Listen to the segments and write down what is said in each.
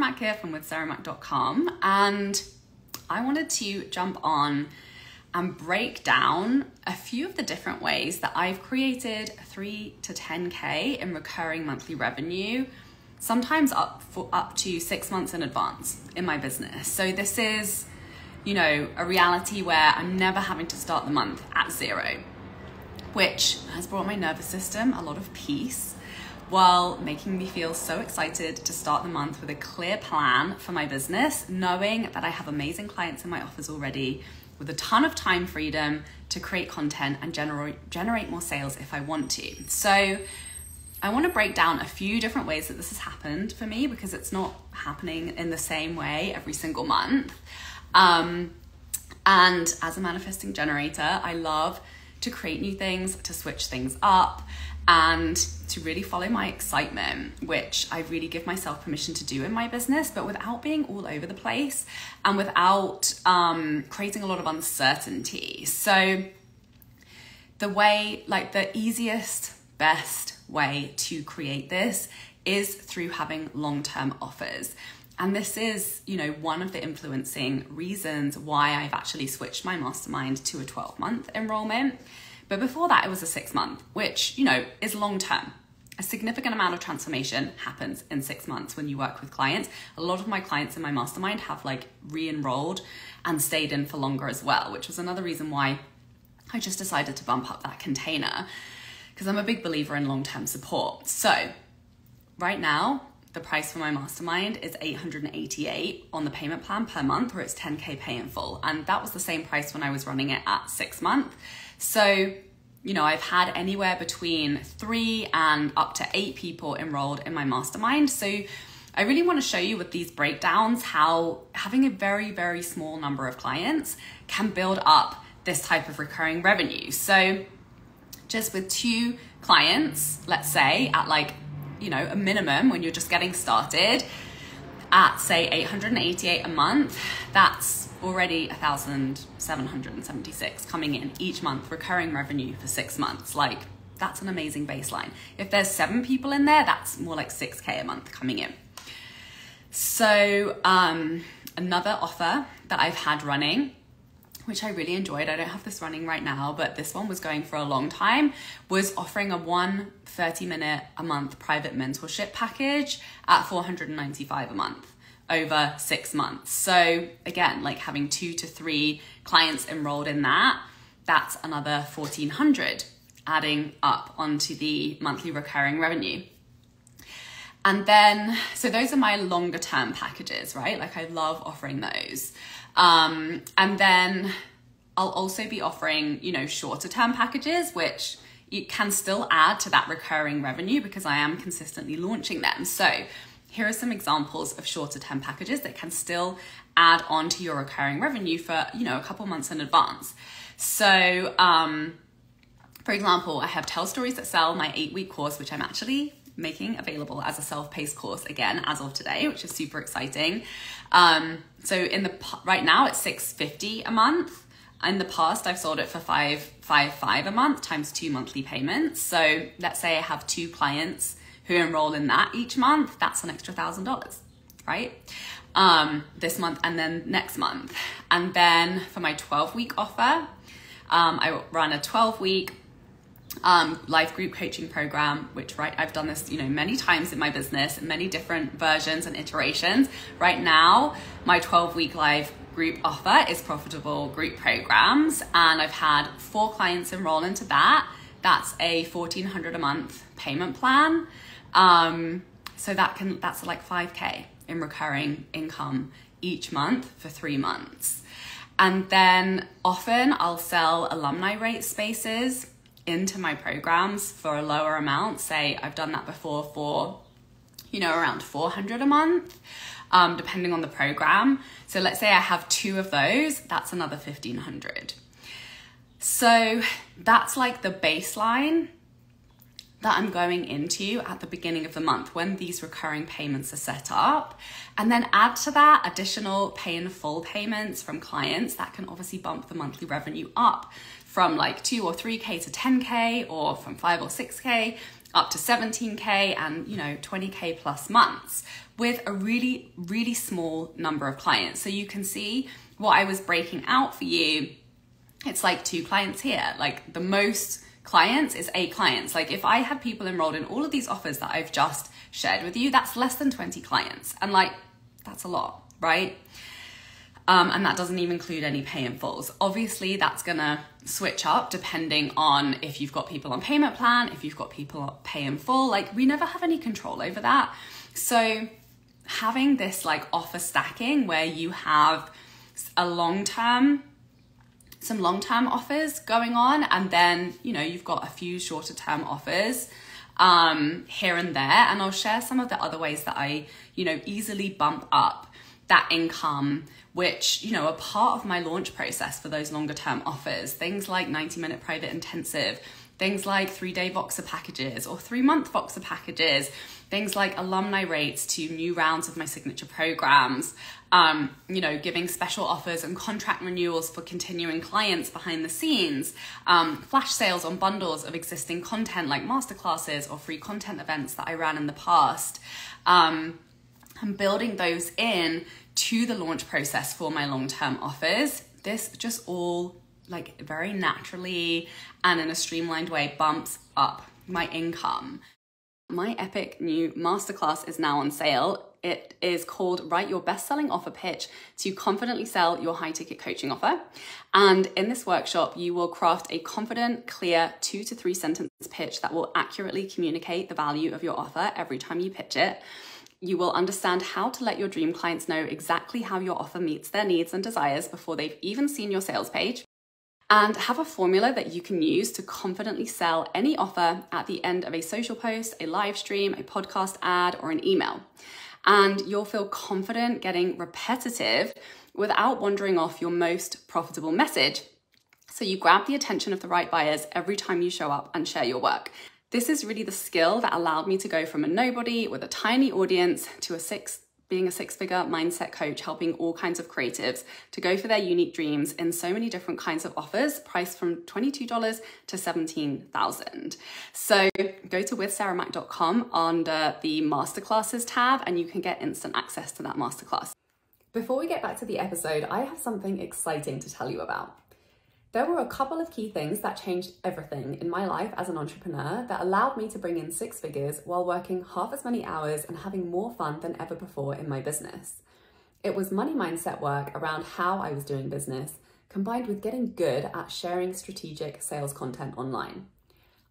Mac here from withsarahmac.com, and I wanted to jump on and break down a few of the different ways that I've created 3 to 10K in recurring monthly revenue, sometimes up to 6 months in advance in my business. So this is, a reality where I'm never having to start the month at zero, which has brought my nervous system a lot of peace, while making me feel so excited to start the month with a clear plan for my business, knowing that I have amazing clients in my offers already, with a ton of time freedom to create content and generate more sales if I want to. So I want to break down a few different ways that this has happened for me, because it's not happening in the same way every single month. And as a manifesting generator, I love to create new things, to switch things up, and to really follow my excitement, which I really give myself permission to do in my business, but without being all over the place and without creating a lot of uncertainty. So the easiest, best way to create this is through having long-term offers. And this is, one of the influencing reasons why I've actually switched my mastermind to a 12-month enrollment. But before that, it was a 6-month, which, is long-term. A significant amount of transformation happens in 6 months when you work with clients. A lot of my clients in my mastermind have re-enrolled and stayed in for longer as well, which was another reason why I just decided to bump up that container, because I'm a big believer in long-term support. So right now, the price for my mastermind is $888 on the payment plan per month, or it's 10K pay in full. And that was the same price when I was running it at 6 months. So, I've had anywhere between 3 and up to 8 people enrolled in my mastermind. So I really want to show you with these breakdowns how having a very, very small number of clients can build up this type of recurring revenue. So just with 2 clients, let's say at a minimum when you're just getting started at say $888 a month, that's already $1,776 coming in each month, recurring revenue for 6 months. That's an amazing baseline. If there's 7 people in there, that's more like 6K a month coming in. So another offer that I've had running, which I really enjoyed, I don't have this running right now, but this one was going for a long time, was offering a 30-minute a month private mentorship package at $495 a month over 6 months. So again, having 2 to 3 clients enrolled in that's another $1,400 adding up onto the monthly recurring revenue. And then, so those are my longer term packages, right? I love offering those. And then I'll also be offering, shorter term packages, which you can still add to that recurring revenue because I am consistently launching them. So here are some examples of shorter term packages that can still add on to your recurring revenue for, a couple months in advance. So, for example, I have Tell Stories That Sell, my 8-week course, which I'm actually making available as a self-paced course again as of today, which is super exciting. So right now it's $650 a month. In the past, I've sold it for $555 a month times 2 monthly payments. So let's say I have 2 clients who enroll in that each month. That's an extra $1,000, right? This month and then next month. And then for my 12-week offer, I run a 12-week live group coaching program, which I've done this, many times in my business, many different versions and iterations. Right now, my 12-week live group offer is Profitable Group Programs, and I've had 4 clients enroll into that. That's a $1,400 a month payment plan. So that's like 5K in recurring income each month for 3 months. And then often I'll sell Alumni Rates spaces into my programs for a lower amount. Say I've done that before for, around $400 a month, depending on the program. So let's say I have 2 of those, that's another $1,500. So that's the baseline that I'm going into at the beginning of the month when these recurring payments are set up. And then add to that additional pay in full payments from clients that can obviously bump the monthly revenue up from like 2 or 3K to 10K, or from 5 or 6K up to 17K and, 20K plus months with a really, really small number of clients. So you can see what I was breaking out for you. It's like 2 clients here. Like the most clients is 8 clients. Like if I had people enrolled in all of these offers that I've just shared with you, that's less than 20 clients. And like, that's a lot, right? And that doesn't even include any pay in fulls. Obviously, that's gonna switch up depending on if you've got people on payment plan, if you've got people on pay in full. Like we never have any control over that. So having this like offer stacking where you have some long-term offers going on, and then, you've got a few shorter term offers here and there. And I'll share some of the other ways that I, easily bump up that income, which, are part of my launch process for those longer term offers. Things like 90-minute private intensive, things like 3-day Voxer packages or 3-month Voxer packages, things like Alumni Rates to new rounds of my signature programs, giving special offers and contract renewals for continuing clients behind the scenes, flash sales on bundles of existing content like masterclasses or free content events that I ran in the past. I'm building those in to the launch process for my long-term offers. This just all like very naturally and in a streamlined way bumps up my income. My epic new masterclass is now on sale. It is called Write Your Best-Selling Offer Pitch to Confidently Sell Your High-Ticket Coaching Offer. And in this workshop, you will craft a confident, clear 2 to 3 sentence pitch that will accurately communicate the value of your offer every time you pitch it. You will understand how to let your dream clients know exactly how your offer meets their needs and desires before they've even seen your sales page, and have a formula that you can use to confidently sell any offer at the end of a social post, a live stream, a podcast ad, or an email. And you'll feel confident getting repetitive without wandering off your most profitable message. So you grab the attention of the right buyers every time you show up and share your work. This is really the skill that allowed me to go from a nobody with a tiny audience to being a 6-figure mindset coach, helping all kinds of creatives to go for their unique dreams in so many different kinds of offers, priced from $22 to $17,000. So go to withsarahmac.com under the masterclasses tab and you can get instant access to that masterclass. Before we get back to the episode, I have something exciting to tell you about. There were a couple of key things that changed everything in my life as an entrepreneur that allowed me to bring in 6 figures while working half as many hours and having more fun than ever before in my business. It was money mindset work around how I was doing business, combined with getting good at sharing strategic sales content online.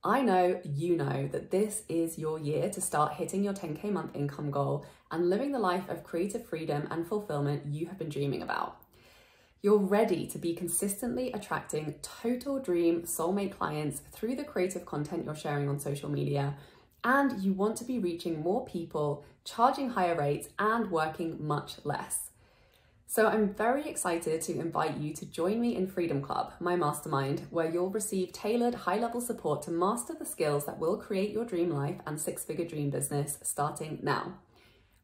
I know you know that this is your year to start hitting your 10K month income goal and living the life of creative freedom and fulfillment you have been dreaming about. You're ready to be consistently attracting total dream soulmate clients through the creative content you're sharing on social media, and you want to be reaching more people, charging higher rates, and working much less. So I'm very excited to invite you to join me in Freedom Club, my mastermind, where you'll receive tailored high-level support to master the skills that will create your dream life and 6-figure dream business starting now.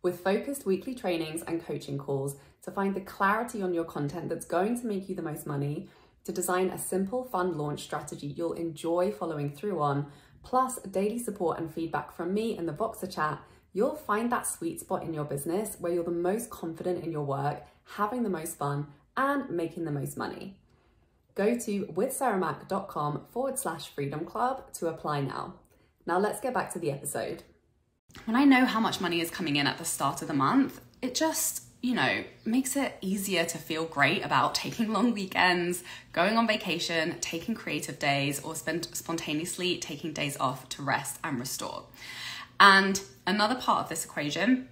With focused weekly trainings and coaching calls to find the clarity on your content that's going to make you the most money, to design a simple, fun launch strategy you'll enjoy following through on, plus daily support and feedback from me in the Voxer chat, you'll find that sweet spot in your business where you're the most confident in your work, having the most fun, and making the most money. Go to withsarahmac.com/freedom club to apply now. Now let's get back to the episode. When I know how much money is coming in at the start of the month, it just, makes it easier to feel great about taking long weekends, going on vacation, taking creative days, or spontaneously taking days off to rest and restore. And another part of this equation,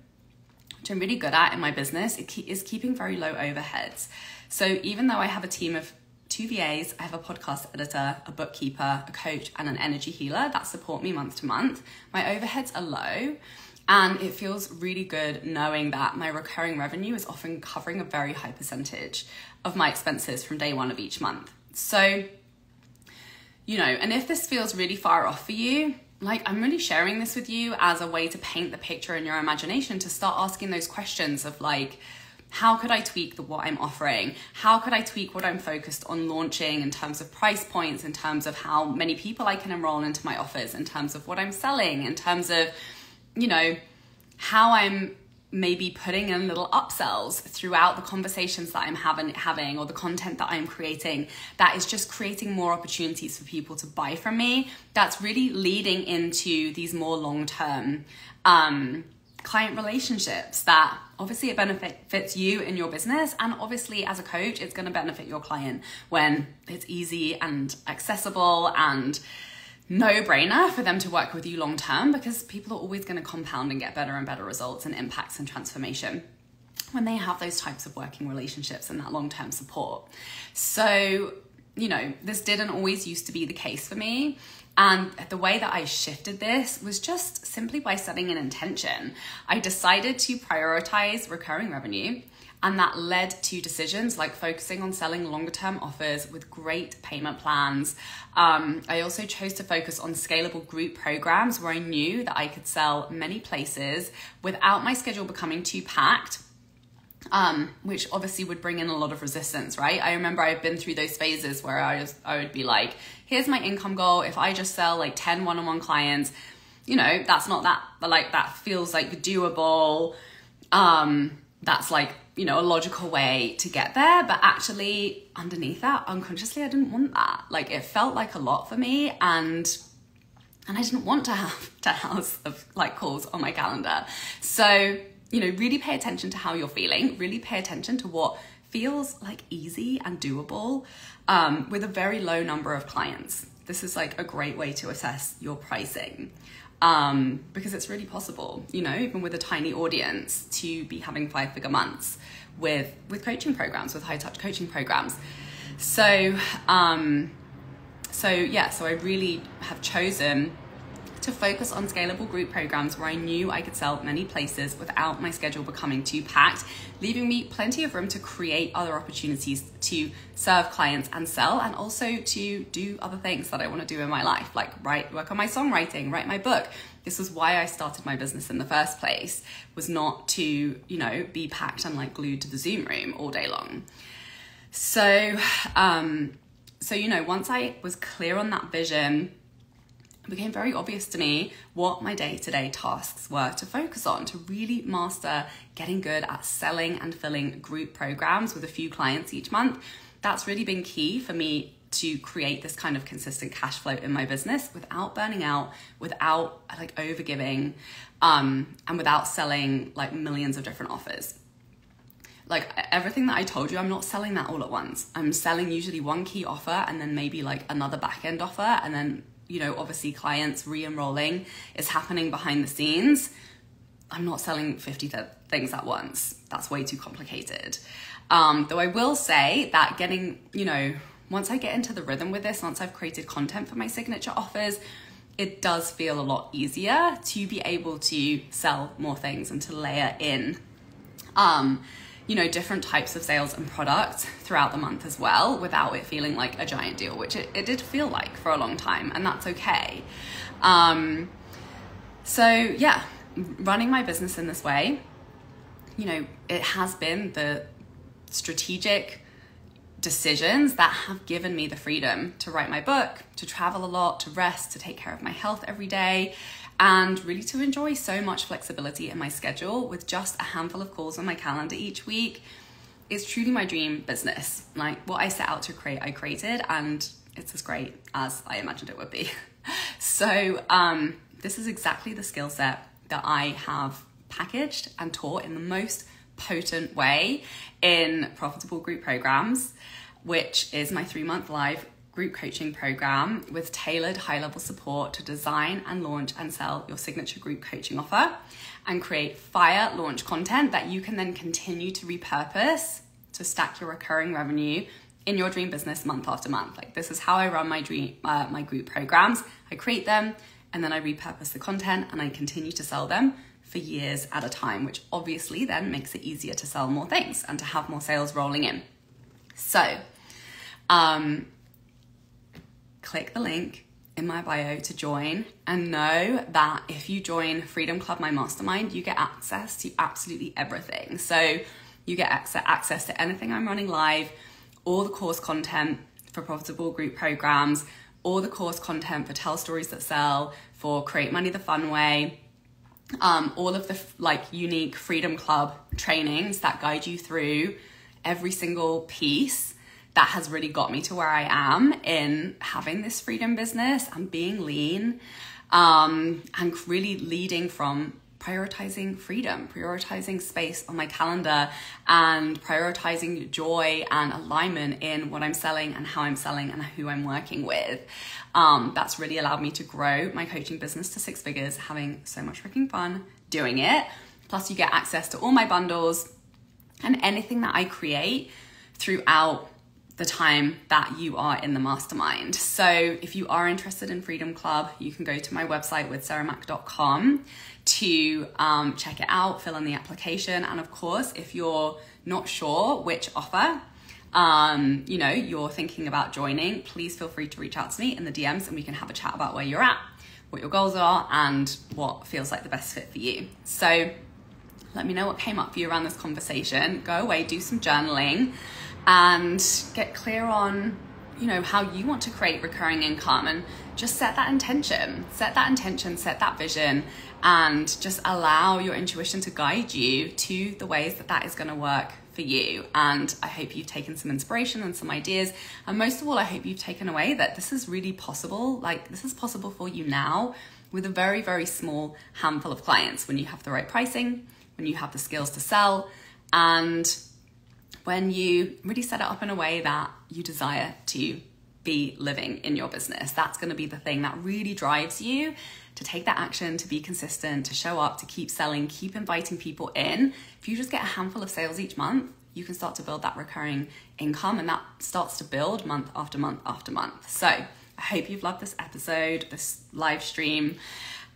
which I'm really good at in my business, is keeping very low overheads. So even though I have a team of 2 VAs, I have a podcast editor, a bookkeeper, a coach, and an energy healer that support me month to month, my overheads are low. And it feels really good knowing that my recurring revenue is often covering a very high percentage of my expenses from day one of each month. So, and if this feels really far off for you, I'm really sharing this with you as a way to paint the picture in your imagination, to start asking those questions of how could I tweak what I'm offering? How could I tweak what I'm focused on launching in terms of price points, in terms of how many people I can enroll into my offers, in terms of what I'm selling, in terms of, how I'm maybe putting in little upsells throughout the conversations that I'm having or the content that I'm creating that is just creating more opportunities for people to buy from me. That's really leading into these more long-term client relationships that obviously it benefits you in your business, and obviously as a coach it's going to benefit your client when it's easy and accessible and no-brainer for them to work with you long-term, because people are always going to compound and get better and better results and impacts and transformation when they have those types of working relationships and that long-term support. So, this didn't always used to be the case for me. And the way that I shifted this was just simply by setting an intention. I decided to prioritize recurring revenue, and that led to decisions like focusing on selling longer term offers with great payment plans. I also chose to focus on scalable group programs where I knew that I could sell many places without my schedule becoming too packed, which obviously would bring in a lot of resistance, right? I remember I've been through those phases where I would be like, here's my income goal. If I just sell like 10 one-on-one clients, that's not that feels like doable. That's like, a logical way to get there. But actually underneath that, unconsciously, I didn't want that. Like, it felt like a lot for me, and I didn't want to have 10 hours of like calls on my calendar. So, really pay attention to how you're feeling, really pay attention to what feels like easy and doable with a very low number of clients. This is like a great way to assess your pricing. Because it's really possible, even with a tiny audience, to be having 5-figure months with coaching programs, with high touch coaching programs. So I really have chosen to focus on scalable group programs where I knew I could sell many places without my schedule becoming too packed, leaving me plenty of room to create other opportunities to serve clients and sell, and also to do other things that I want to do in my life, like work on my songwriting, write my book. This was why I started my business in the first place, was not to, be packed and like glued to the Zoom room all day long. So, once I was clear on that vision, it became very obvious to me what my day-to-day tasks were to focus on to really master getting good at selling and filling group programs with a few clients each month. That's really been key for me to create this kind of consistent cash flow in my business without burning out, without like overgiving, and without selling like millions of different offers. Like everything that I told you, I'm not selling that all at once. I'm selling usually one key offer and then maybe like another back-end offer, and then obviously clients re-enrolling is happening behind the scenes. I'm not selling 50 things at once. That's way too complicated. Though I will say that getting, once I get into the rhythm with this, once I've created content for my signature offers, it does feel a lot easier to be able to sell more things and to layer in, different types of sales and products throughout the month as well, without it feeling like a giant deal, which it did feel like for a long time, and that's okay. Running my business in this way, it has been the strategic decisions that have given me the freedom to write my book, to travel a lot, to rest, to take care of my health every day, and really to enjoy so much flexibility in my schedule with just a handful of calls on my calendar each week. It's truly my dream business. Like what I set out to create, I created, and it's as great as I imagined it would be. So this is exactly the skill set that I have packaged and taught in the most potent way in Profitable Group Programs, which is my 3-month live group coaching program with tailored high-level support to design and launch and sell your signature group coaching offer and create fire launch content that you can then continue to repurpose to stack your recurring revenue in your dream business month after month. Like this is how I run my my group programs. I create them and then I repurpose the content and I continue to sell them for years at a time, which obviously then makes it easier to sell more things and to have more sales rolling in. So, click the link in my bio to join, and know that if you join Freedom Club, my mastermind, you get access to absolutely everything. So You get access to anything I'm running live, all the course content for profitable group programs, all the course content for Tell Stories That Sell, for Create Money the Fun Way, all of the like unique Freedom Club trainings that guide you through every single piece that has really got me to where I am in having this freedom business and being lean, and really leading from prioritizing freedom, prioritizing space on my calendar, and prioritizing joy and alignment in what I'm selling and how I'm selling and who I'm working with. That's really allowed me to grow my coaching business to 6 figures, having so much freaking fun doing it. Plus you get access to all my bundles and anything that I create throughout the time that you are in the mastermind. So if you are interested in Freedom Club, you can go to my website withsarahmac.com to check it out, fill in the application. And of course, if you're not sure which offer you're thinking about joining, please feel free to reach out to me in the DMs and we can have a chat about where you're at, what your goals are, and what feels like the best fit for you. So let me know what came up for you around this conversation. Go away, do some journaling, and get clear on, how you want to create recurring income, and just set that intention, set that vision, and just allow your intuition to guide you to the ways that is going to work for you. And I hope you've taken some inspiration and some ideas. And most of all, I hope you've taken away that this is really possible. Like, this is possible for you now with a very, very small handful of clients, when you have the right pricing, when you have the skills to sell, and when you really set it up in a way that you desire to be living in your business. That's going to be the thing that really drives you to take that action, to be consistent, to show up, to keep selling, keep inviting people in. If you just get a handful of sales each month, you can start to build that recurring income, and that starts to build month after month after month. So I hope you've loved this episode, this live stream,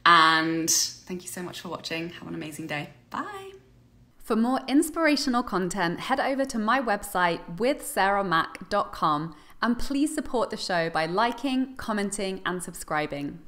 and thank you so much for watching. Have an amazing day. Bye. For more inspirational content, head over to my website withsarahmac.com, and please support the show by liking, commenting, and subscribing.